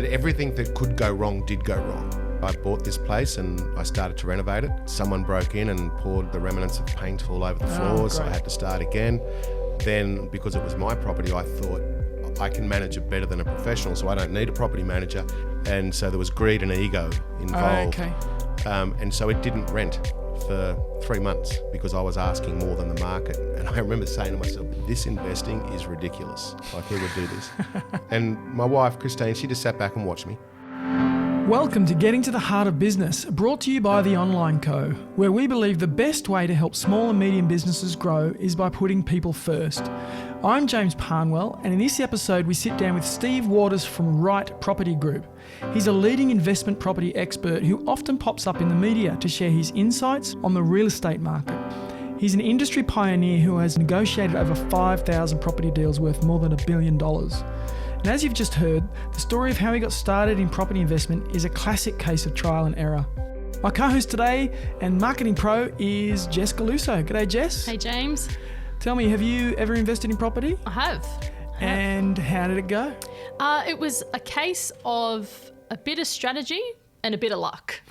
had everything that could go wrong did go wrong. I bought this place and I started to renovate it. Someone broke in and poured the remnants of paint all over the floors, so I had to start again. Then, because it was my property, I thought I can manage it better than a professional, so I don't need a property manager. And so there was greed and ego involved. And so it didn't rent for 3 months because I was asking more than the market. And I remember saying to myself, this investing is ridiculous. Like, who would do this? And my wife, Christine, she just sat back and watched me. Welcome to Getting to the Heart of Business, brought to you by The Online Co, where we believe the best way to help small and medium businesses grow is by putting people first. I'm James Parnwell, and in this episode we sit down with Steve Waters from Right Property Group. He's a leading investment property expert who often pops up in the media to share his insights on the real estate market. He's an industry pioneer who has negotiated over 5,000 property deals worth more than $1 billion. And as you've just heard, the story of how he got started in property investment is a classic case of trial and error. My co-host today and marketing pro is Jess Galuso. G'day, Jess. Hey, James. Tell me, have you ever invested in property? I have. And how did it go? It was a case of a bit of strategy and a bit of luck.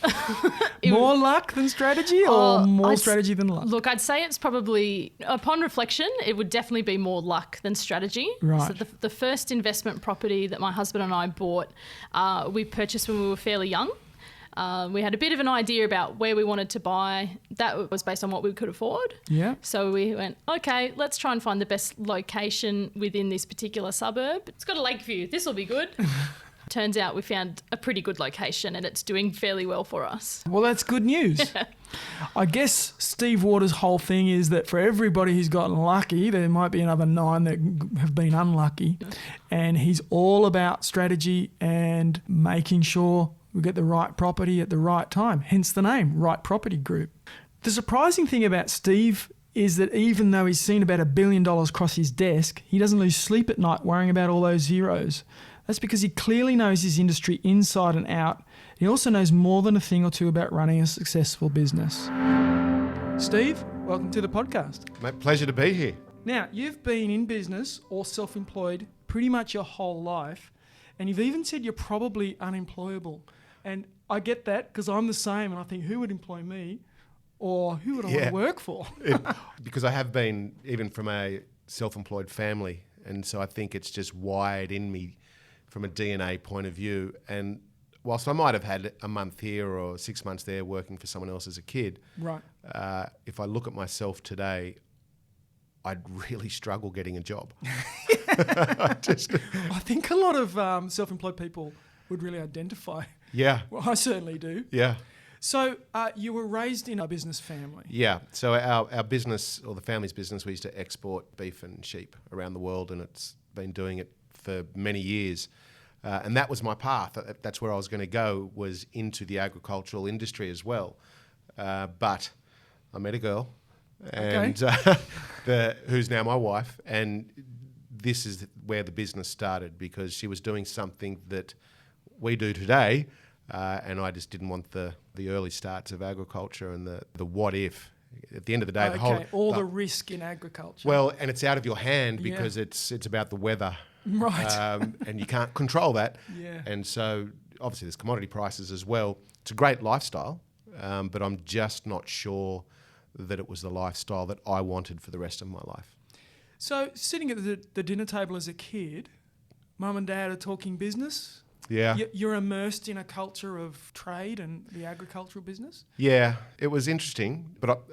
More luck than strategy or more strategy than luck? Look, I'd say it's probably, upon reflection, it would definitely be more luck than strategy. Right. So the first investment property that my husband and I bought, we purchased when we were fairly young. We had a bit of an idea about where we wanted to buy. That was based on what we could afford. Yeah. So we went, okay, let's try and find the best location within this particular suburb. It's got a lake view. This will be good. Turns out we found a pretty good location and it's doing fairly well for us. Well, that's good news. I guess Steve Waters' whole thing is that for everybody who's gotten lucky, there might be another 9 that have been unlucky. And he's all about strategy and making sure we get the right property at the right time, hence the name, Right Property Group. The surprising thing about Steve is that even though he's seen about $1 billion cross his desk, he doesn't lose sleep at night worrying about all those zeros. That's because he clearly knows his industry inside and out. He also knows more than a thing or two about running a successful business. Steve, welcome to the podcast. Mate, pleasure to be here. Now, you've been in business or self-employed pretty much your whole life, and you've even said you're probably unemployable. And I get that because I'm the same and I think, who would employ me or who would I want to work for? Because I have been even from a self-employed family, and so I think it's just wired in me from a DNA point of view. And whilst I might have had a month here or 6 months there working for someone else as a kid, right? If I look at myself today, I'd really struggle getting a job. I think a lot of self-employed people would really identify. Yeah. Well, I certainly do. Yeah. So you were raised in a business family. Yeah. So our business, or the family's business, we used to export beef and sheep around the world, and it's been doing it for many years. And that was my path. That's where I was going to go, was into the agricultural industry as well. But I met a girl, and who's now my wife, and this is where the business started, because she was doing something that we do today, and I just didn't want the early starts of agriculture and the what if. At the end of the day, the risk in agriculture. Well, and it's out of your hand because it's about the weather. Right. And you can't control that. Yeah. And so obviously there's commodity prices as well. It's a great lifestyle, but I'm just not sure that it was the lifestyle that I wanted for the rest of my life. So sitting at the dinner table as a kid, mum and dad are talking business. Yeah. You're immersed in a culture of trade and the agricultural business? Yeah, it was interesting, but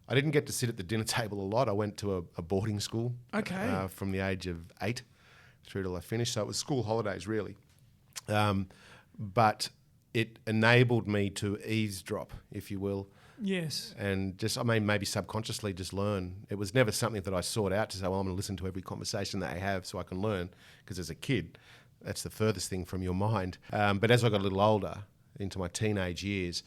I didn't get to sit at the dinner table a lot. I went to a boarding school from the age of 8 through till I finished. So it was school holidays, really. But it enabled me to eavesdrop, if you will. Yes. And just, maybe subconsciously just learn. It was never something that I sought out to say, well, I'm going to listen to every conversation that they have so I can learn. Because as a kid, that's the furthest thing from your mind. But as I got a little older, into my teenage years,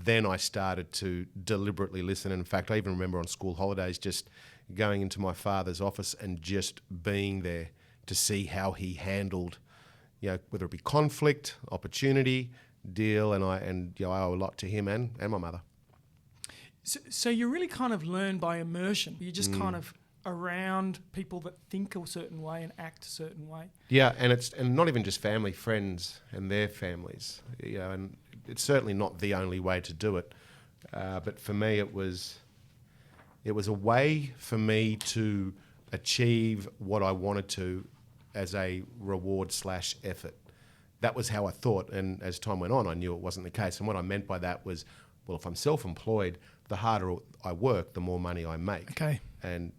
then I started to deliberately listen. And in fact, I even remember on school holidays just going into my father's office and just being there to see how he handled, whether it be conflict, opportunity, deal, and I owe a lot to him and my mother. So you really kind of learn by immersion. You just kind of around people that think a certain way and act a certain way. Yeah, and not even just family, friends and their families. And it's certainly not the only way to do it. But for me, it was a way for me to achieve what I wanted to as a reward/effort. That was how I thought, and as time went on, I knew it wasn't the case. And what I meant by that was, well, if I'm self-employed, the harder I work, the more money I make. Okay. And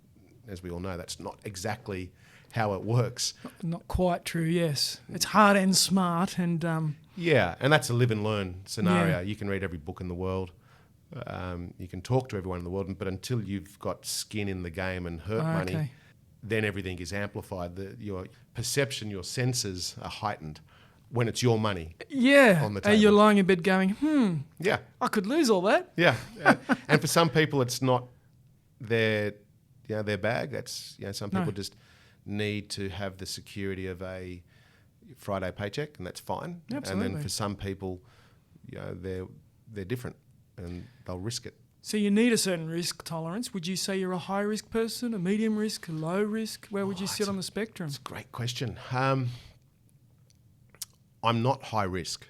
as we all know, that's not exactly how it works. Not quite true, yes. It's hard and smart, and... Yeah, and that's a live and learn scenario. Yeah. You can read every book in the world. You can talk to everyone in the world, but until you've got skin in the game and hurt money, then everything is amplified. Your perception, your senses are heightened when it's your money. Yeah. On the table. You're lying in bed going, yeah, I could lose all that. Yeah. And for some people, it's not their bag. That's, some people just need to have the security of a Friday paycheck, and that's fine. Absolutely. And then for some people, they're different and they'll risk it. So you need a certain risk tolerance. Would you say you're a high risk person, a medium risk, a low risk? Where would you sit on the spectrum? It's a great question. I'm not high risk.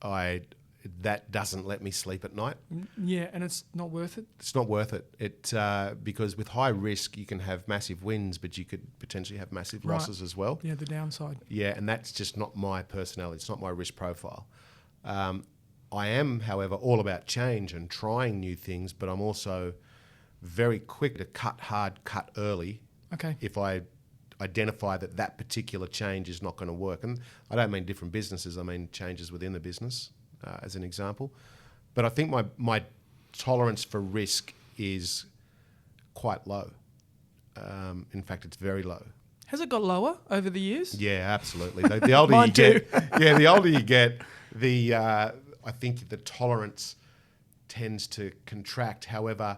That doesn't let me sleep at night. Yeah, and it's not worth it? It's not worth it. Because with high risk, you can have massive wins, but you could potentially have massive losses as well. Yeah, the downside. Yeah, and that's just not my personality. It's not my risk profile. I am, however, all about change and trying new things, but I'm also very quick to cut hard, cut early. Okay. If I identify that particular change is not going to work. And I don't mean different businesses, I mean changes within the business, as an example. But I think my tolerance for risk is quite low. In fact, it's very low. Has it got lower over the years? Yeah, absolutely. The older Mine you get, too. the older you get, I think the tolerance tends to contract. However,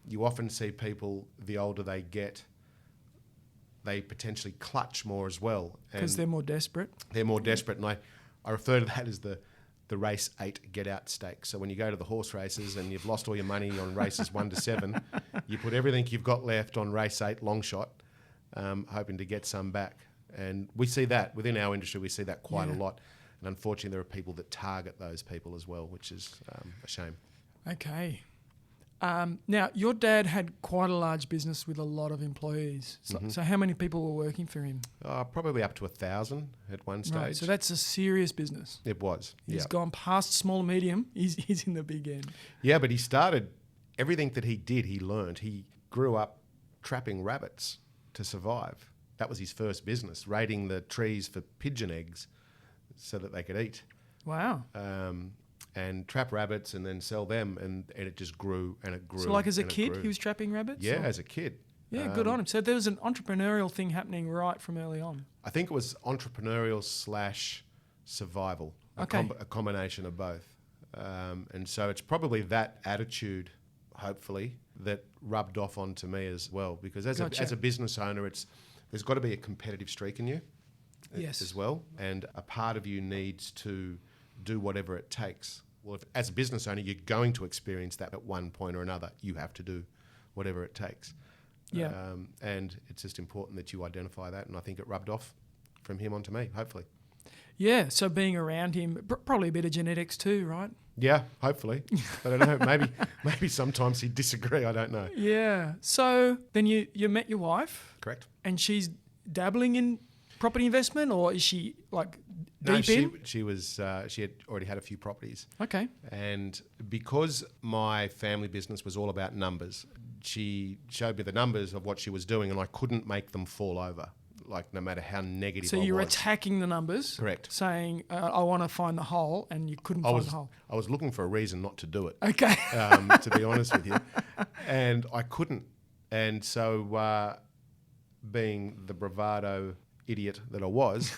you often see people, the older they get, they potentially clutch more as well. Because they're more desperate. They're more desperate. And I refer to that as the race 8 get out stakes. So when you go to the horse races and you've lost all your money on races 1 to 7, you put everything you've got left on race 8, long shot, hoping to get some back. And we see that within our industry, we see that quite a lot. And unfortunately, there are people that target those people as well, which is a shame. Okay. Now, your dad had quite a large business with a lot of employees. So how many people were working for him? Probably up to 1,000 at one stage. Right, so that's a serious business. It was. He's gone past small and medium. He's in the big end. Yeah, but he started, everything that he did, he learned. He grew up trapping rabbits to survive. That was his first business, raiding the trees for pigeon eggs so that they could eat. Wow. And trap rabbits and then sell them, and it just grew and it grew. So like as a kid, he was trapping rabbits? Yeah, as a kid. Yeah, good on him. So there was an entrepreneurial thing happening right from early on. I think it was entrepreneurial / survival, a combination of both. And so it's probably that attitude, hopefully, that rubbed off onto me as well. Because as a business owner, there's got to be a competitive streak in you as well. And a part of you needs to do whatever it takes. Well, as a business owner, you're going to experience that at one point or another. You have to do whatever it takes. Yeah. And it's just important that you identify that. And I think it rubbed off from him onto me, hopefully. Yeah, so being around him, probably a bit of genetics too, right? Yeah, hopefully. I don't know. Maybe sometimes he'd disagree. I don't know. Yeah. So then you met your wife. Correct. And she's dabbling in property investment, or is she like deep in? She had already had a few properties. Okay. And because my family business was all about numbers, she showed me the numbers of what she was doing, and I couldn't make them fall over. Like no matter how negative I was. So you were attacking the numbers. Correct. Saying, I want to find the hole, and you couldn't find the hole. I was looking for a reason not to do it. Okay. To be honest with you. And I couldn't. And so being the bravado idiot that I was,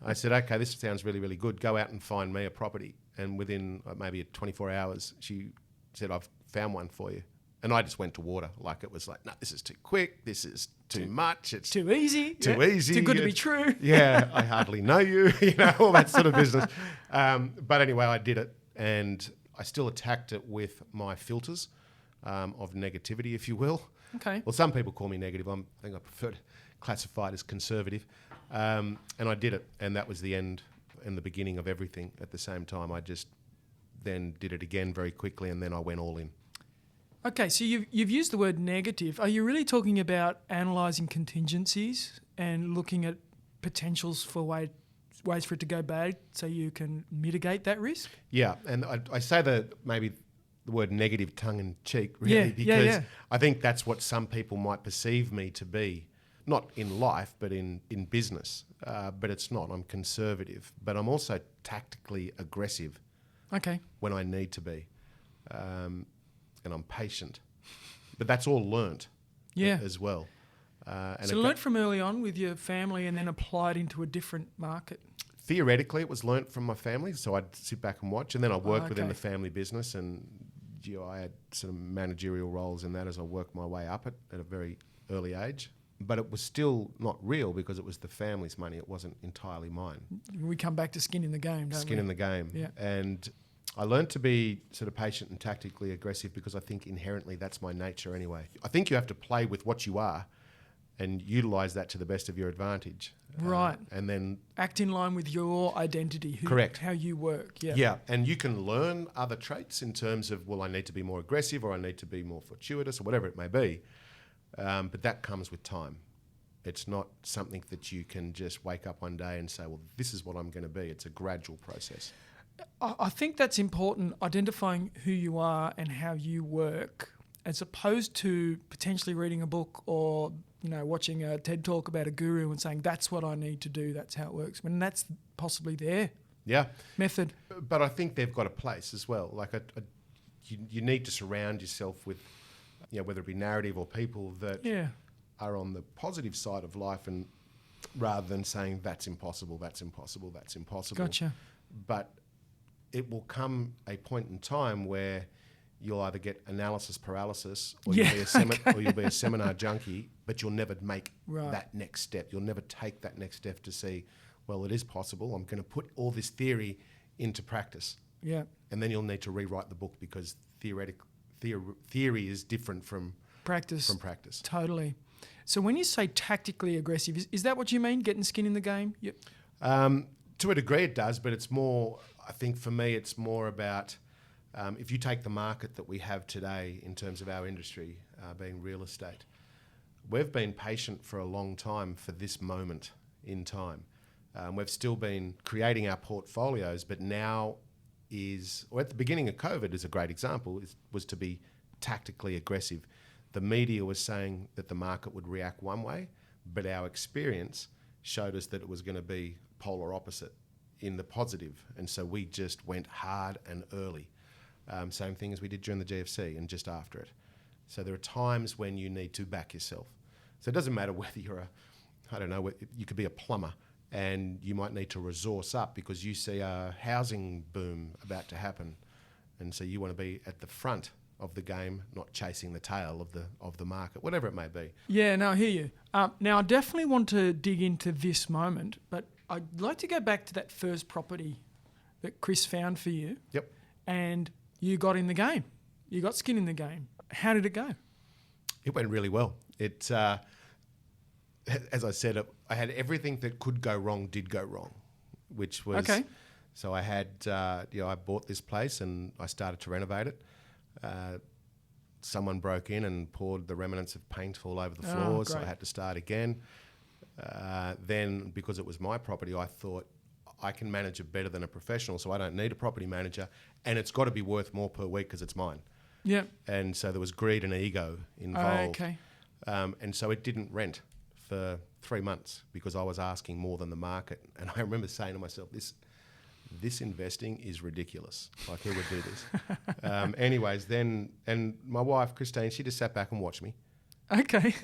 I said, okay, this sounds really, really good. Go out and find me a property. And within maybe 24 hours, she said, I've found one for you. And I just went to water. Like it was like, no, this is too quick. This is too much. It's too easy. Too easy. Too good to be true. Yeah, I hardly know you. All that sort of business. But anyway, I did it, and I still attacked it with my filters of negativity, if you will. Okay. Well, some people call me negative. I think I prefer to classify it as conservative. And I did it, and that was the end and the beginning of everything at the same time. I just then did it again very quickly, and then I went all in. Okay, so you've used the word negative. Are you really talking about analysing contingencies and looking at potentials for ways for it to go bad so you can mitigate that risk? Yeah, and I say maybe the word negative tongue-in-cheek, really, because I think that's what some people might perceive me to be, not in life, but in business. But it's not. I'm conservative, but I'm also tactically aggressive when I need to be. And I'm patient. But that's all learnt as well. So learnt from early on with your family and then applied into a different market? Theoretically, it was learnt from my family, so I'd sit back and watch, and then I worked within the family business, and I had sort of managerial roles in that as I worked my way up at a very early age. But it was still not real because it was the family's money. It wasn't entirely mine. We come back to skin in the game, don't we? Skin in the game. Yeah. And I learned to be sort of patient and tactically aggressive because I think inherently that's my nature anyway. I think you have to play with what you are and utilise that to the best of your advantage. Right. And then act in line with your identity. Correct. How you work. Yeah. Yeah. And you can learn other traits in terms of, well, I need to be more aggressive or I need to be more fortuitous or whatever it may be. But that comes with time. It's not something that you can just wake up one day and say, well, this is what I'm going to be. It's a gradual process. I think that's important, identifying who you are and how you work, as opposed to potentially reading a book or watching a TED talk about a guru and saying, that's what I need to do, that's how it works. When that's possibly their method. But I think they've got a place as well. Like you need to surround yourself with, whether it be narrative or people that are on the positive side of life, and rather than saying that's impossible, that's impossible, that's impossible. Gotcha. But it will come a point in time where you'll either get analysis paralysis or you'll be a seminar junkie, but you'll never make that next step. You'll never take that next step to see, well, it is possible. I'm going to put all this theory into practice. Yeah. And then you'll need to rewrite the book because theory is different from practice. Totally. So when you say tactically aggressive, is that what you mean, getting skin in the game? Yep. To a degree it does, but it's more, I think for me, it's more about if you take the market that we have today in terms of our industry, being real estate, we've been patient for a long time for this moment in time. We've still been creating our portfolios, but now at the beginning of COVID is a great example, was to be tactically aggressive. The media was saying that the market would react one way, but our experience showed us that it was going to be polar opposite in the positive. And so we just went hard and early. Same thing as we did during the GFC and just after it. So there are times when you need to back yourself. So it doesn't matter whether you're you could be a plumber and you might need to resource up because you see a housing boom about to happen. And so you want to be at the front of the game, not chasing the tail of the market, whatever it may be. Yeah, no, I hear you. Now, I definitely want to dig into this moment, but I'd like to go back to that first property that Chris found for you. Yep. And you got in the game. You got skin in the game. How did it go? It went really well. It, as I said, I had everything that could go wrong did go wrong, which was... Okay. So I had, I bought this place and I started to renovate it. Someone broke in and poured the remnants of paint all over the floors, so I had to start again. Then, because it was my property, I thought I can manage it better than a professional, so I don't need a property manager, and it's got to be worth more per week because it's mine. Yeah. And so there was greed and ego involved. Okay. And so it didn't rent for 3 months because I was asking more than the market. And I remember saying to myself, this investing is ridiculous. Like, who would do this? Anyways, and my wife, Christine, she just sat back and watched me. Okay.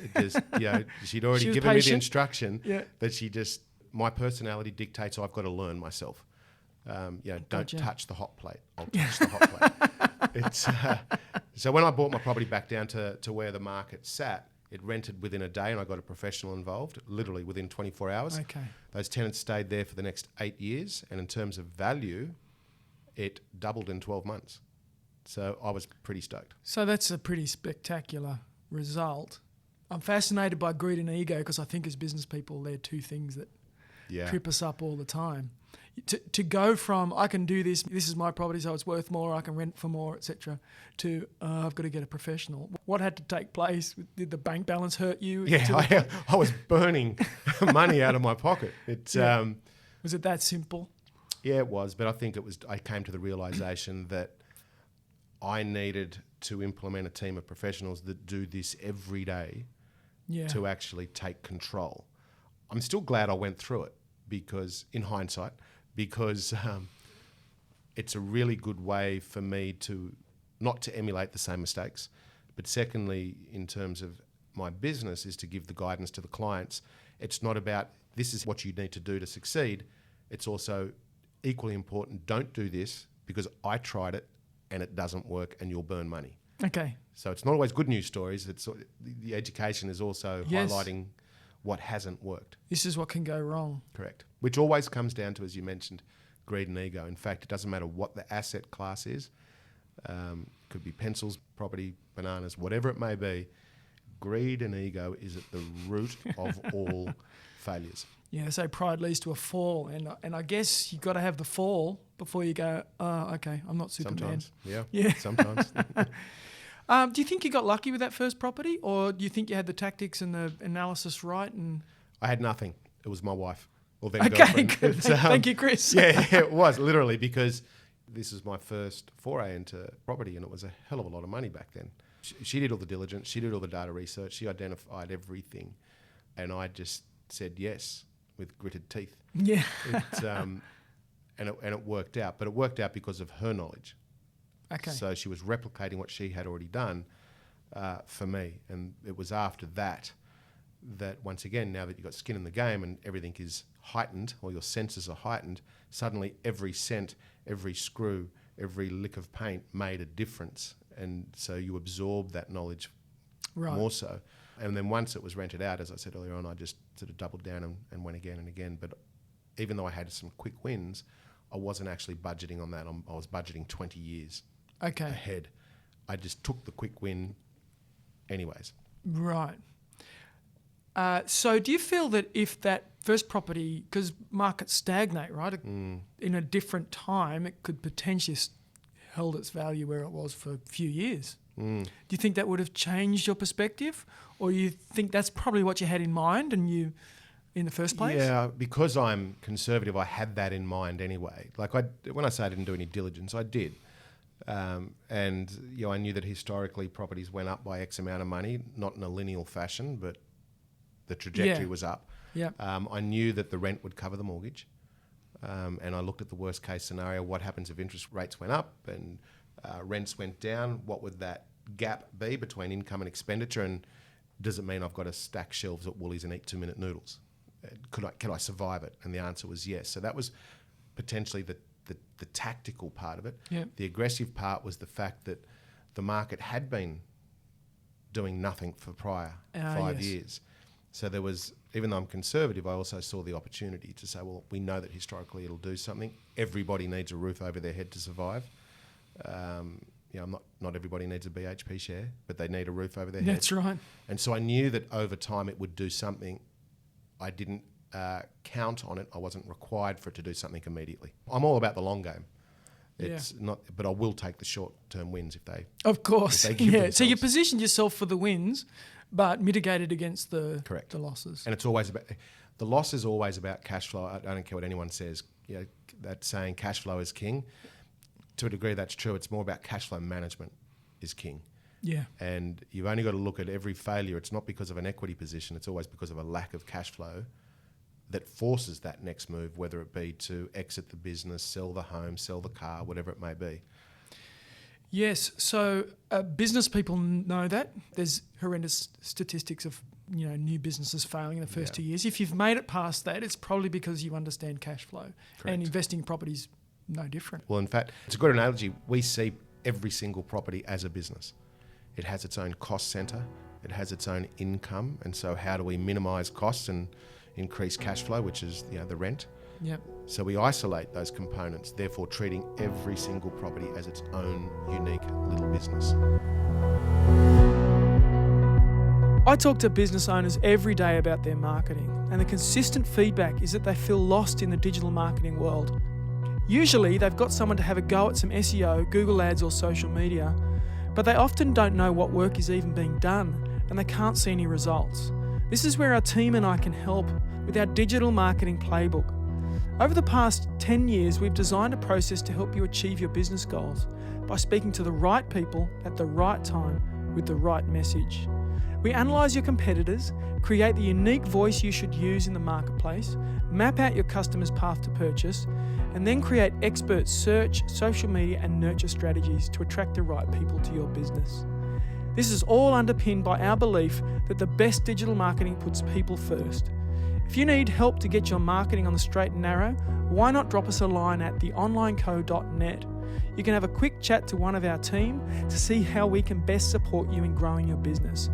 She'd already given me the instruction that my personality dictates I've got to learn myself. Don't touch the hot plate. I'll touch the hot plate. So when I bought my property back down to where the market sat, it rented within a day and I got a professional involved, literally within 24 hours. Okay. Those tenants stayed there for the next 8 years, and in terms of value, it doubled in 12 months. So I was pretty stoked. So that's a pretty spectacular result. I'm fascinated by greed and ego because I think as business people, they're two things that trip us up all the time. To go from, I can do this is my property, so it's worth more, I can rent for more, etc., to I've got to get a professional. What had to take place? Did the bank balance hurt you? Yeah, I was burning money out of my pocket. Was it that simple? Yeah, it was. But I think I came to the realisation that I needed to implement a team of professionals that do this every day to actually take control. I'm still glad I went through it because it's a really good way for me not to emulate the same mistakes, but secondly, in terms of my business, is to give the guidance to the clients. It's not about this is what you need to do to succeed. It's also equally important, don't do this because I tried it and it doesn't work and you'll burn money. Okay. So it's not always good news stories. The education is also highlighting what hasn't worked. This is what can go wrong. Correct. Which always comes down to, as you mentioned, greed and ego. In fact, it doesn't matter what the asset class is. Could be pencils, property, bananas, whatever it may be. Greed and ego is at the root of all failures. Yeah, so pride leads to a fall. And I guess you've got to have the fall before you go, oh, okay, I'm not Superman. Sometimes, yeah. Sometimes. Do you think you got lucky with that first property, or do you think you had the tactics and the analysis right? And I had nothing. It was my wife, or then okay, girlfriend. good. Thank you, Chris. Yeah, it was literally because this is my first foray into property, and it was a hell of a lot of money back then. She did all the diligence, she did all the data research, she identified everything, and I just said yes with gritted teeth. Yeah. And it worked out, but it worked out because of her knowledge. Okay. So she was replicating what she had already done for me. And it was after that once again, now that you've got skin in the game and everything is heightened, or your senses are heightened, suddenly every cent, every screw, every lick of paint made a difference. And so you absorb that knowledge more so. And then once it was rented out, as I said earlier on, I just sort of doubled down and went again and again. But even though I had some quick wins, I wasn't actually budgeting on that. I was budgeting 20 years ahead. I just took the quick win anyways. Right. So do you feel that if that first property, because markets stagnate, right? In a different time, it could potentially held its value where it was for a few years. Do you think that would have changed your perspective, or you think that's probably what you had in mind and you in the first place? Yeah, because I'm conservative, I had that in mind anyway. Like when I say I didn't do any diligence, I did. And I knew that historically properties went up by X amount of money, not in a linear fashion, but the trajectory was up. Yeah. I knew that the rent would cover the mortgage. And I looked at the worst case scenario. What happens if interest rates went up and rents went down? What would that gap be between income and expenditure? And does it mean I've got to stack shelves at Woolies and eat 2-minute noodles? Can I survive it? And the answer was yes. So that was potentially the tactical part of it. Yeah. The aggressive part was the fact that the market had been doing nothing for prior 5 years. So there was, even though I'm conservative, I also saw the opportunity to say, well, we know that historically it'll do something. Everybody needs a roof over their head to survive. Not everybody needs a BHP share, but they need a roof over their head. That's right. And so I knew that over time it would do something. I didn't count on it. I wasn't required for it to do something immediately. I'm all about the long game. It's not, but I will take the short-term wins if they. Of course. If they give themselves. So you positioned yourself for the wins, but mitigated against the losses. And it's always about the loss is always about cash flow. I don't care what anyone says. That saying cash flow is king. To a degree, that's true. It's more about cash flow management is king. Yeah. And you've only got to look at every failure. It's not because of an equity position. It's always because of a lack of cash flow that forces that next move, whether it be to exit the business, sell the home, sell the car, whatever it may be. Yes. So business people know that. There's horrendous statistics of new businesses failing in the first 2 years. If you've made it past that, it's probably because you understand cash flow. Correct. And investing in property is no different. Well, in fact, it's a good analogy. We see every single property as a business. It has its own cost centre. It has its own income. And so how do we minimise costs and increase cash flow, which is the rent? Yep. So we isolate those components, therefore treating every single property as its own unique little business. I talk to business owners every day about their marketing, and the consistent feedback is that they feel lost in the digital marketing world. Usually, they've got someone to have a go at some SEO, Google Ads or social media, but they often don't know what work is even being done, and they can't see any results. This is where our team and I can help with our digital marketing playbook. Over the past 10 years, we've designed a process to help you achieve your business goals by speaking to the right people at the right time with the right message. We analyse your competitors, create the unique voice you should use in the marketplace, map out your customer's path to purchase, and then create expert search, social media and nurture strategies to attract the right people to your business. This is all underpinned by our belief that the best digital marketing puts people first. If you need help to get your marketing on the straight and narrow, why not drop us a line at theonlineco.net. You can have a quick chat to one of our team to see how we can best support you in growing your business.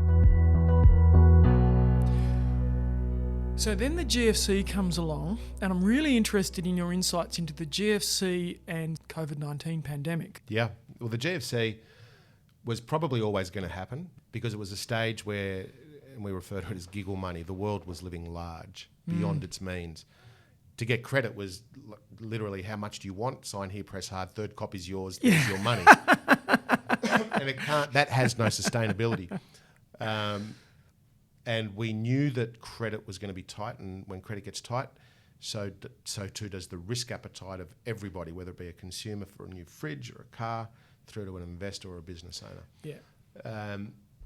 So then the GFC comes along, and I'm really interested in your insights into the GFC and COVID-19 pandemic. Yeah, well, the GFC was probably always going to happen because it was a stage where, and we refer to it as giggle money, the world was living large, beyond its means. To get credit was literally how much do you want? Sign here, press hard, third copy's yours, there's your money. And that has no sustainability. And we knew that credit was going to be tight, and when credit gets tight, so too does the risk appetite of everybody, whether it be a consumer for a new fridge or a car, through to an investor or a business owner. Yeah.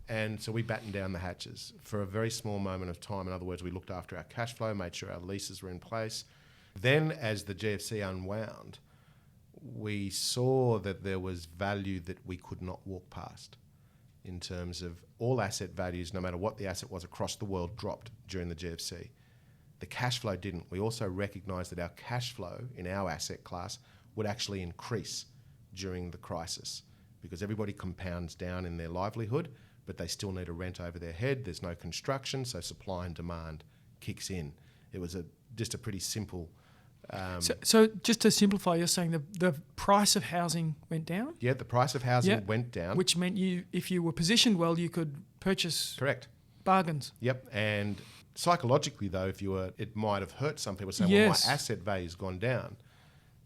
And so we battened down the hatches for a very small moment of time. In other words, we looked after our cash flow, made sure our leases were in place. Then as the GFC unwound, we saw that there was value that we could not walk past in terms of all asset values, no matter what the asset was across the world, dropped during the GFC. The cash flow didn't. We also recognised that our cash flow in our asset class would actually increase during the crisis because everybody compounds down in their livelihood, but they still need a rent over their head. There's no construction, so supply and demand kicks in. It was just a pretty simple... So just to simplify, you're saying the price of housing went down? Yeah, the price of housing went down. Which meant if you were positioned well, you could purchase... Correct. Bargains. Yep, and psychologically though, it might have hurt some people saying, well, my asset value's gone down.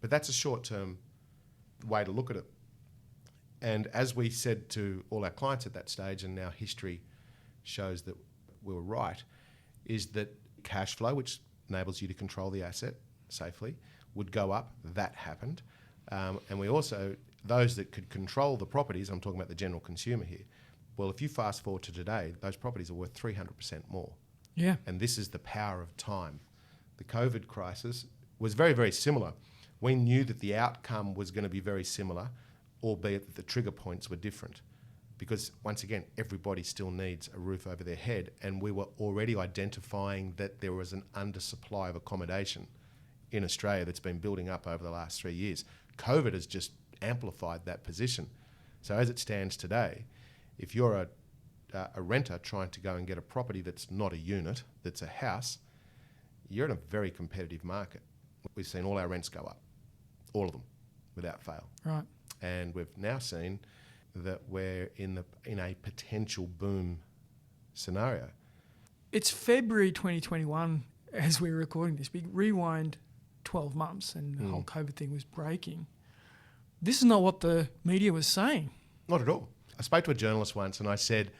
But that's a short-term way to look at it. And as we said to all our clients at that stage, and now history shows that we were right, is that cash flow, which enables you to control the asset safely, would go up. That happened. And we also, those that could control the properties, I'm talking about the general consumer here, well, if you fast forward to today, those properties are worth 300% more. Yeah. And this is the power of time. The COVID crisis was very, very similar. We knew that the outcome was going to be very similar, albeit that the trigger points were different. Because once again, everybody still needs a roof over their head, and we were already identifying that there was an undersupply of accommodation in Australia that's been building up over the last 3 years. COVID has just amplified that position. So as it stands today, if you're a renter trying to go and get a property that's not a unit, that's a house, you're in a very competitive market. We've seen all our rents go up, all of them, without fail. Right. And we've now seen that we're in a potential boom scenario. It's February 2021 as we're recording this. We rewind 12 months and the whole COVID thing was breaking. This is not what the media was saying. Not at all. I spoke to a journalist once and I said,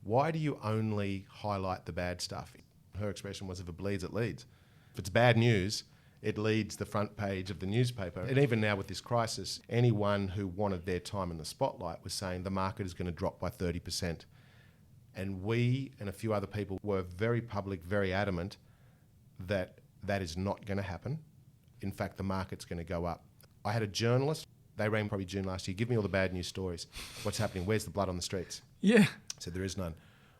why do you only highlight the bad stuff? Her expression was, if it bleeds, it leads. If it's bad news, it leads the front page of the newspaper. And even now with this crisis, anyone who wanted their time in the spotlight was saying the market is going to drop by 30%. And we and a few other people were very public, very adamant that that is not going to happen. In fact, the market's going to go up. I had a journalist, they rang probably June last year, give me all the bad news stories. What's happening? Where's the blood on the streets? Yeah. I said, there is none.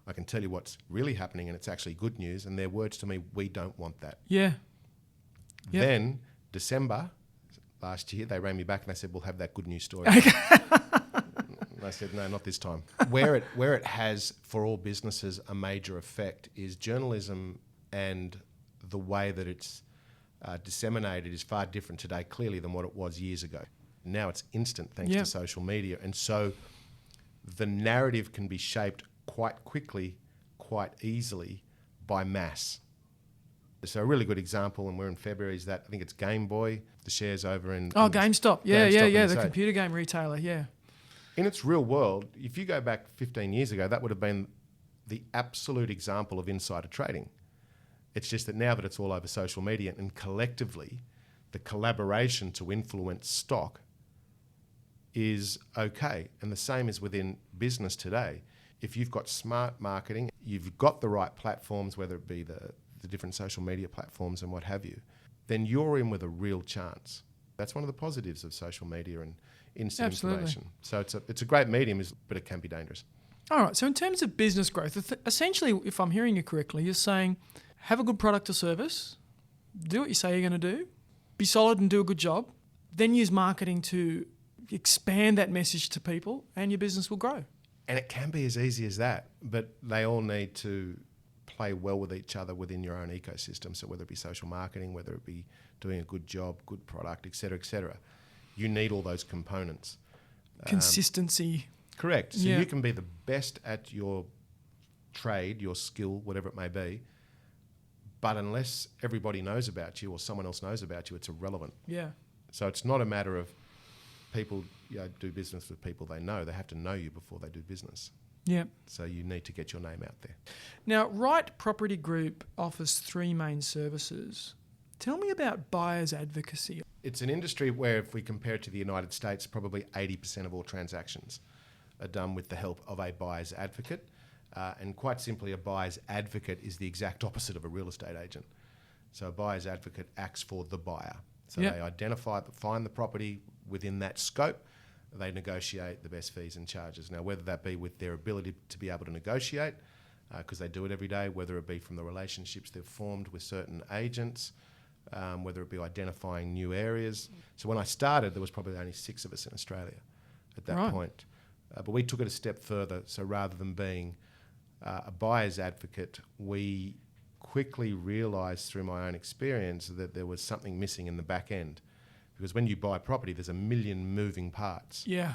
I can tell you what's really happening, and it's actually good news. And their words to me, we don't want that. Yeah. Yep. Then, December last year, they rang me back and they said, we'll have that good news story. Okay. And I said, no, not this time. Where it has, for all businesses, a major effect is journalism, and the way that it's disseminated is far different today, clearly, than what it was years ago. Now it's instant thanks to social media. And so the narrative can be shaped quite quickly quite easily by mass. So a really good example, and we're in February, is that I think it's Game Boy, the shares over in... GameStop. Yeah, GameStop, the computer game retailer, yeah. In its real world, if you go back 15 years ago, that would have been the absolute example of insider trading. It's just that now that it's all over social media and collectively, the collaboration to influence stock is okay. And the same is within business today. If you've got smart marketing, you've got the right platforms, whether it be the different social media platforms and what have you, then you're in with a real chance. That's one of the positives of social media and instant information. So it's a great medium, but it can be dangerous. All right, so in terms of business growth, essentially, if I'm hearing you correctly, you're saying have a good product or service, do what you say you're going to do, be solid and do a good job, then use marketing to expand that message to people and your business will grow. And it can be as easy as that, but they all need to play well with each other within your own ecosystem. So whether it be social marketing, whether it be doing a good job, good product, et cetera, you need all those components. Consistency. Correct. So you can be the best at your trade, your skill, whatever it may be, but unless everybody knows about you or someone else knows about you, it's irrelevant. Yeah. So it's not a matter of people do business with people they know. They have to know you before they do business. Yeah. So you need to get your name out there. Now, Wright Property Group offers 3 main services. Tell me about buyer's advocacy. It's an industry where, if we compare it to the United States, probably 80% of all transactions are done with the help of a buyer's advocate. And quite simply, a buyer's advocate is the exact opposite of a real estate agent. So a buyer's advocate acts for the buyer. So they find the property within that scope. They negotiate the best fees and charges. Now, whether that be with their ability to be able to negotiate, because they do it every day, whether it be from the relationships they've formed with certain agents, whether it be identifying new areas. So when I started, there was probably only 6 of us in Australia at that point. But we took it a step further. So rather than being a buyer's advocate, we quickly realised through my own experience that there was something missing in the back end. Because when you buy property, there's a million moving parts. Yeah.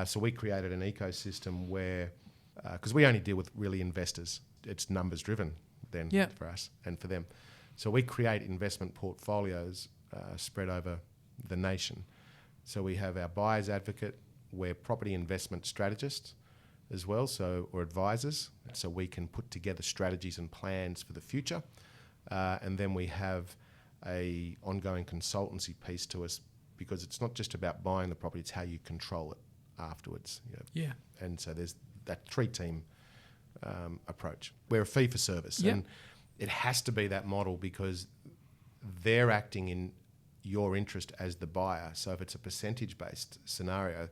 So we created an ecosystem where, because we only deal with really investors, it's numbers driven then for us and for them. So we create investment portfolios spread over the nation. So we have our buyer's advocate, we're property investment strategists as well, or advisors. So we can put together strategies and plans for the future. And then we have a ongoing consultancy piece to us, because it's not just about buying the property, it's how you control it afterwards. Yeah. And so there's that 3-team approach. We're a fee for service. And it has to be that model because they're acting in your interest as the buyer. So if it's a percentage-based scenario,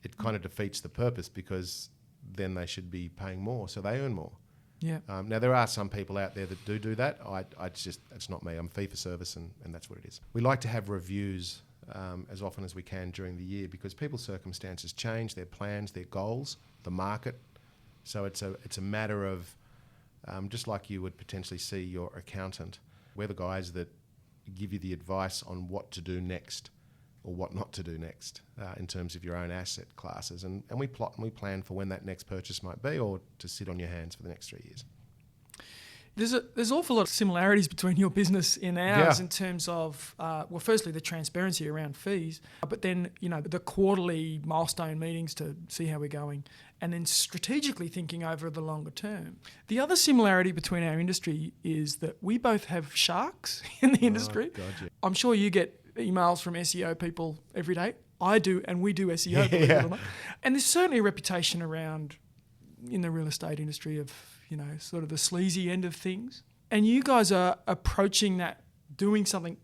it kind of defeats the purpose, because then they should be paying more, so they earn more. Yeah. Now, there are some people out there that do that. It's not me. I'm fee for service, and that's what it is. We like to have reviews as often as we can during the year, because people's circumstances change, their plans, their goals, the market. So it's a matter of, just like you would potentially see your accountant, we're the guys that give you the advice on what to do next or what not to do next in terms of your own asset classes. And we plot and we plan for when that next purchase might be, or to sit on your hands for the next 3 years. There's an awful lot of similarities between your business and ours in terms of, firstly, the transparency around fees, but then, the quarterly milestone meetings to see how we're going, and then strategically thinking over the longer term. The other similarity between our industry is that we both have sharks in the industry. God, yeah. I'm sure you get emails from SEO people every day. I do, and we do SEO, believe it or not. And there's certainly a reputation around in the real estate industry of, sort of the sleazy end of things. And you guys are approaching that, doing something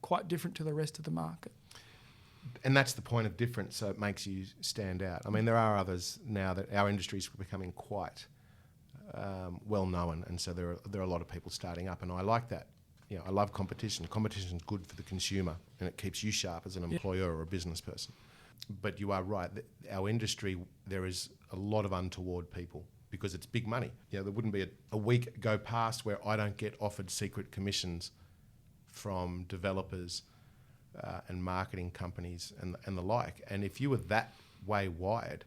quite different to the rest of the market. And that's the point of difference, so it makes you stand out. I mean, there are others now that our industry is becoming quite well known, and so there are a lot of people starting up, and I like that. I love competition. Competition is good for the consumer, and it keeps you sharp as an employer or a business person. But you are right. Our industry, there is a lot of untoward people, because it's big money. There wouldn't be a week go past where I don't get offered secret commissions from developers and marketing companies and the like. And if you were that way wired,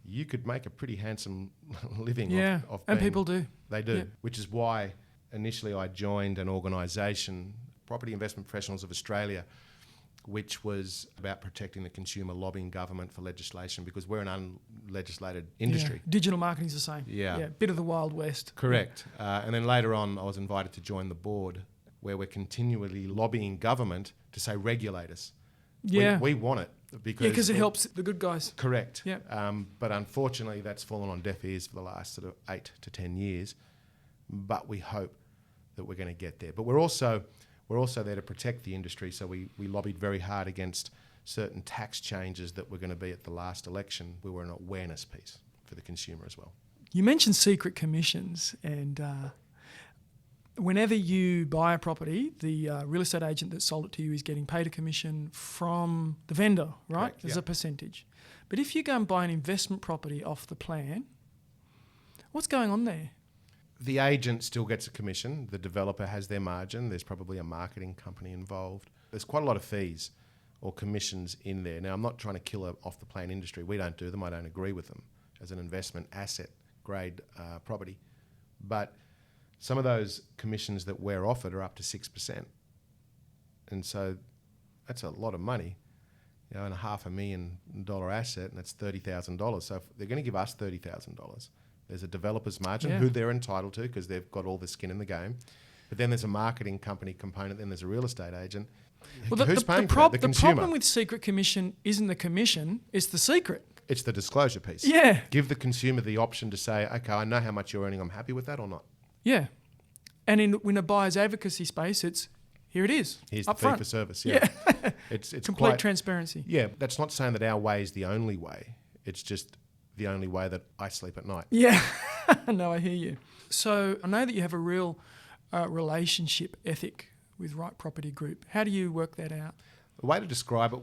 you could make a pretty handsome living off and being, people do. They do, Yeah. which is why initially I joined an organisation, Property Investment Professionals of Australia, which was about protecting the consumer, lobbying government for legislation, because we're an unlegislated industry. Yeah. Digital marketing's the same. Yeah. Bit of the Wild West. Correct. And then later on, I was invited to join the board, where we're continually lobbying government to say regulate us. Yeah. We want it Because it helps the good guys. Correct. Yeah. But unfortunately, that's fallen on deaf ears for the last sort of 8 to 10 years. But we hope that we're going to get there. But we're also there to protect the industry. So we lobbied very hard against certain tax changes that were going to be at the last election. We were an awareness piece for the consumer as well. You mentioned secret commissions, and whenever you buy a property, the real estate agent that sold it to you is getting paid a commission from the vendor, right? Correct, There's yeah. a percentage. But if you go and buy an investment property off the plan, what's going on there? The agent still gets a commission. The developer has their margin. There's probably a marketing company involved. There's quite a lot of fees or commissions in there. Now, I'm not trying to kill a off-the-plan industry. We don't do them. I don't agree with them as an investment asset grade property. But some of those commissions that we're offered are up to 6%. And so that's a lot of money, you know, and a $500,000 asset, and that's $30,000. So if they're going to give us $30,000, there's a developer's margin, who they're entitled to because they've got all the skin in the game. But then there's a marketing company component, then there's a real estate agent. Well, Who's paying for that? The consumer. problem with secret commission isn't the commission, it's the secret. It's the disclosure piece. Yeah. Give the consumer the option to say, okay, I know how much you're earning, I'm happy with that or not. Yeah. And in a buyer's advocacy space, it's here it is. Here's the up fee front. for service. Yeah. It's Complete quite, transparency. Yeah, that's not saying that our way is the only way. It's just the only way that I sleep at night. Yeah. No, I hear you. So I know that you have a real relationship ethic with Right Property Group. How do you work that out? The way to describe it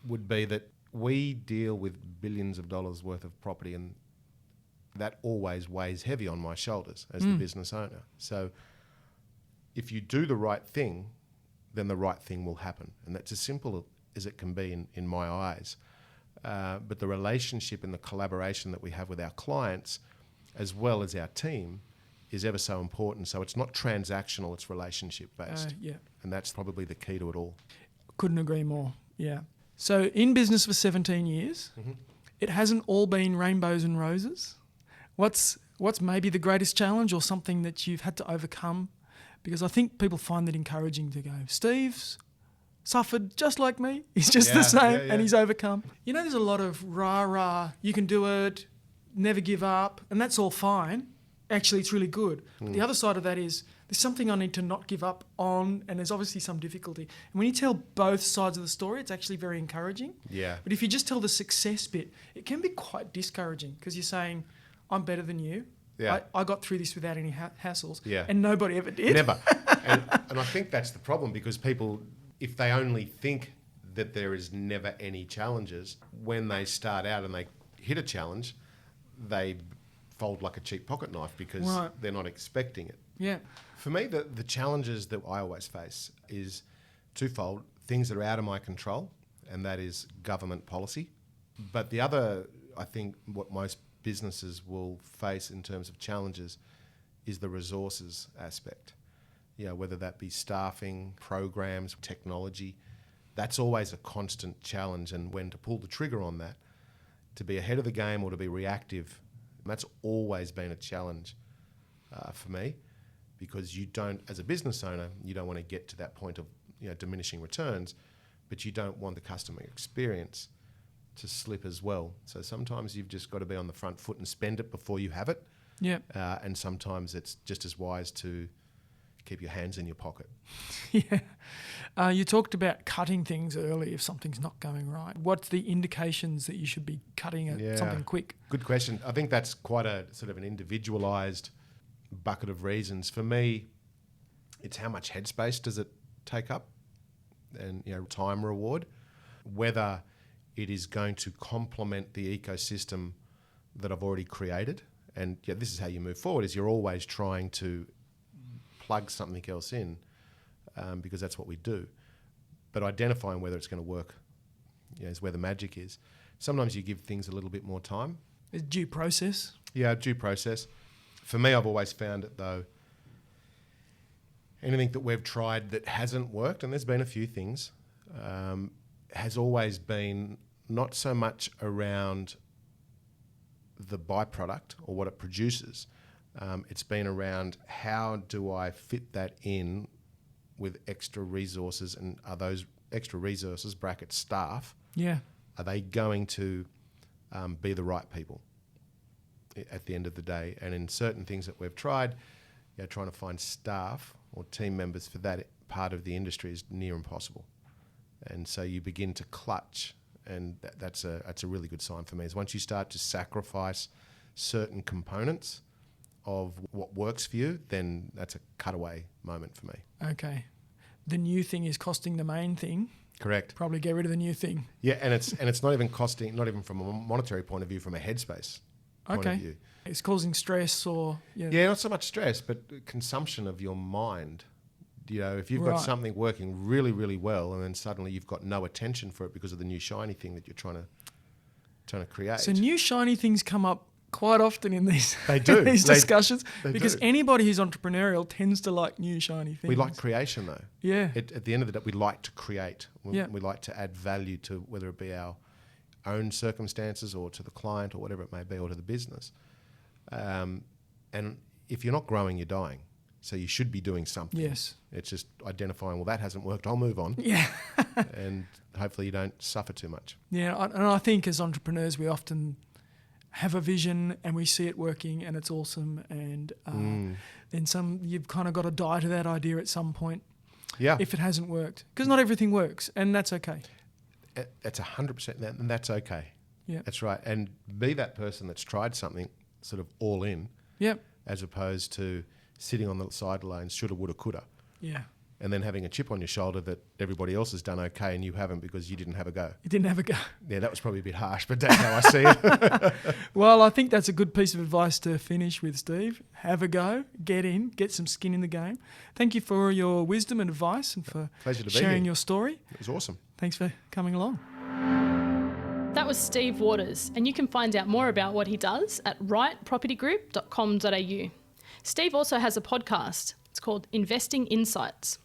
would be that we deal with billions of dollars worth of property, and that always weighs heavy on my shoulders as the business owner. So if you do the right thing, then the right thing will happen. And that's as simple as it can be in my eyes. But the relationship and the collaboration that we have with our clients, as well as our team, is ever so important. So it's not transactional, it's relationship based. Yeah. And that's probably the key to it all. Couldn't agree more. Yeah. So in business for 17 years, it hasn't all been rainbows and roses. What's maybe the greatest challenge or something that you've had to overcome? Because I think people find that encouraging to go, Steve's suffered just like me. He's just the same and he's overcome. You know, there's a lot of rah-rah, you can do it, never give up, and that's all fine. Actually, it's really good. But the other side of that is there's something I need to not give up on, and there's obviously some difficulty. And when you tell both sides of the story, it's actually very encouraging. Yeah. But if you just tell the success bit, it can be quite discouraging because you're saying, I'm better than you. Yeah. I got through this without any hassles. Yeah. And nobody ever did. Never. and I think that's the problem, because people, if they only think that there is never any challenges, when they start out and they hit a challenge, they fold like a cheap pocket knife because they're not expecting it. Yeah. For me, the challenges that I always face is twofold. Things that are out of my control, and that is government policy. But the other, I think, what most businesses will face in terms of challenges is the resources aspect. You know, whether that be staffing, programs, technology, that's always a constant challenge. And when to pull the trigger on that, to be ahead of the game or to be reactive, that's always been a challenge for me, because you don't, as a business owner, you don't want to get to that point of, you know, diminishing returns, but you don't want the customer experience to slip as well. So sometimes you've just got to be on the front foot and spend it before you have it. Yeah. And sometimes it's just as wise to keep your hands in your pocket. Yeah. You talked about cutting things early if something's not going right. What's the indications that you should be cutting something quick? Good question. I think that's quite a sort of an individualised bucket of reasons. For me, it's how much headspace does it take up, and, you know, time reward, whether it is going to complement the ecosystem that I've already created. And this is how you move forward, is you're always trying to plug something else in, because that's what we do. But identifying whether it's going to work, is where the magic is. Sometimes you give things a little bit more time. It's due process. Yeah, due process. For me, I've always found it, though, anything that we've tried that hasn't worked, and there's been a few things, has always been not so much around the byproduct or what it produces. It's been around how do I fit that in with extra resources, and are those extra resources, bracket staff, are they going to be the right people at the end of the day? And in certain things that we've tried, trying to find staff or team members for that part of the industry is near impossible. And so you begin to clutch, and that's a really good sign for me, is once you start to sacrifice certain components of what works for you, then that's a cutaway moment for me. Okay. The new thing is costing the main thing. Correct. Probably get rid of the new thing. Yeah, and it's not even costing, not even from a monetary point of view, from a headspace point of view. It's causing stress or... Yeah, not so much stress, but consumption of your mind. If you've got something working really, really well, and then suddenly you've got no attention for it because of the new shiny thing that you're trying to create. So new shiny things come up quite often in these discussions, because anybody who's entrepreneurial tends to like new shiny things. We like creation, though. Yeah. At the end of the day, we like to create. We like to add value to, whether it be our own circumstances or to the client or whatever it may be, or to the business. And if you're not growing, you're dying. So you should be doing something. Yes. It's just identifying, well, that hasn't worked, I'll move on. Yeah. And hopefully you don't suffer too much. Yeah, and I think as entrepreneurs we often have a vision and we see it working and it's awesome, and then you've kind of got to die to that idea at some point. Yeah. If it hasn't worked. Because not everything works, and that's okay. That's 100%, and that's okay. Yeah. That's right. And be that person that's tried something sort of all in, as opposed to sitting on the sidelines, shoulda, woulda, coulda. Yeah. And then having a chip on your shoulder that everybody else has done okay and you haven't because you didn't have a go. You didn't have a go. Yeah, that was probably a bit harsh, but that's how I see it. Well, I think that's a good piece of advice to finish with, Steve. Have a go, get in, get some skin in the game. Thank you for your wisdom and advice and for sharing your story. It was awesome. Thanks for coming along. That was Steve Waters, and you can find out more about what he does at rightpropertygroup.com.au. Steve also has a podcast. It's called Investing Insights.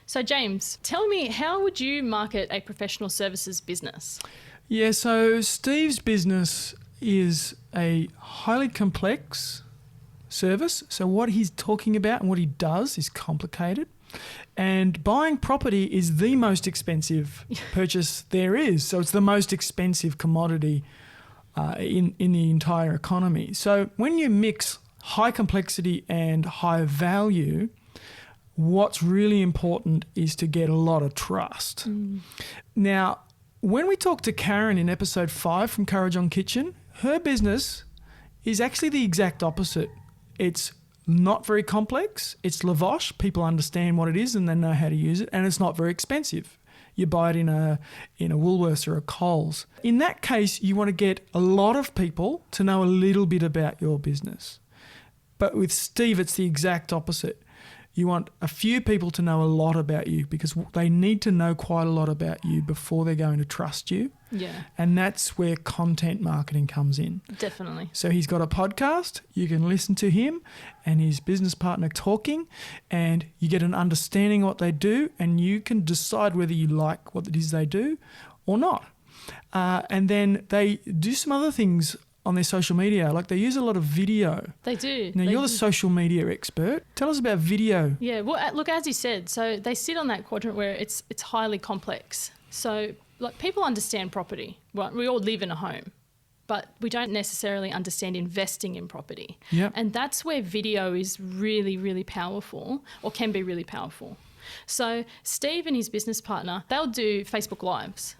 So James, tell me, how would you market a professional services business? Yeah, so Steve's business is a highly complex service. So what he's talking about and what he does is complicated. And buying property is the most expensive purchase there is. So it's the most expensive commodity in the entire economy. So when you mix high complexity and high value, what's really important is to get a lot of trust. Now, when we talked to Karen in episode 5 from Courage on Kitchen, her business is actually the exact opposite. It's not very complex. It's lavash. People understand what it is and they know how to use it, and it's not very expensive. You buy it in a Woolworths or a Coles. In that case, you want to get a lot of people to know a little bit about your business. But with Steve, it's the exact opposite. You want a few people to know a lot about you because they need to know quite a lot about you before they're going to trust you. Yeah. And that's where content marketing comes in. Definitely. So he's got a podcast. You can listen to him and his business partner talking, and you get an understanding of what they do, and you can decide whether you like what it is they do or not. And then they do some other things on their social media, like they use a lot of video. They do. Now, you're the social media expert. Tell us about video. Yeah, well, look, as you said, so they sit on that quadrant where it's highly complex. So, like, people understand property. Well, we all live in a home, but we don't necessarily understand investing in property. Yeah. And that's where video is really, really powerful, or can be really powerful. So Steve and his business partner, they'll do Facebook Lives.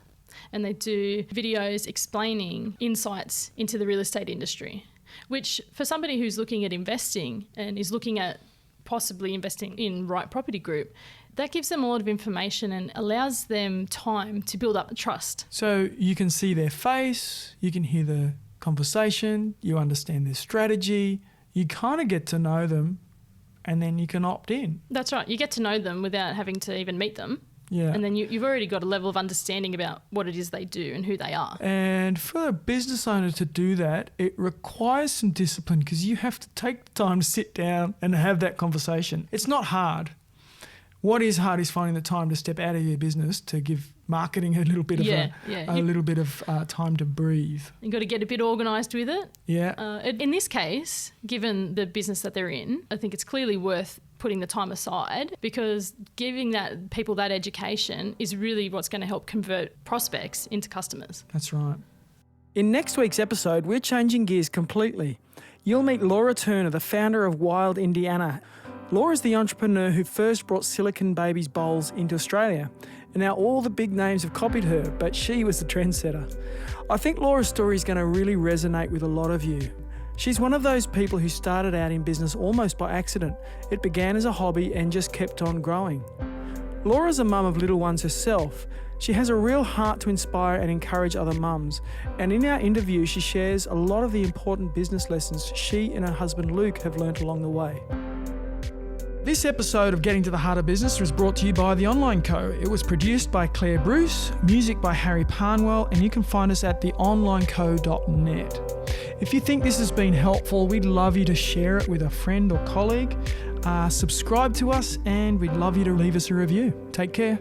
And they do videos explaining insights into the real estate industry, which for somebody who's looking at investing and is looking at possibly investing in Right Property Group, that gives them a lot of information and allows them time to build up the trust. So you can see their face, you can hear the conversation, you understand their strategy, you kind of get to know them, and then you can opt in. That's right. You get to know them without having to even meet them. Yeah. And then you've already got a level of understanding about what it is they do and who they are. And for a business owner to do that, it requires some discipline because you have to take the time to sit down and have that conversation. It's not hard. What is hard is finding the time to step out of your business to give marketing a little bit of time to breathe. You've got to get a bit organised with it. Yeah. In this case, given the business that they're in, I think it's clearly worth putting the time aside, because giving that people that education is really what's going to help convert prospects into customers. That's right. In next week's episode, we're changing gears completely. You'll meet Laura Turner, the founder of Wild Indiana. Laura's the entrepreneur who first brought Silicon Babies bowls into Australia. And now all the big names have copied her, but she was the trendsetter. I think Laura's story is going to really resonate with a lot of you. She's one of those people who started out in business almost by accident. It began as a hobby and just kept on growing. Laura's a mum of little ones herself. She has a real heart to inspire and encourage other mums. And in our interview, she shares a lot of the important business lessons she and her husband Luke have learnt along the way. This episode of Getting to the Heart of Business was brought to you by The Online Co. It was produced by Claire Bruce, music by Harry Parnwell, and you can find us at theonlineco.net. If you think this has been helpful, we'd love you to share it with a friend or colleague. Subscribe to us, and we'd love you to leave us a review. Take care.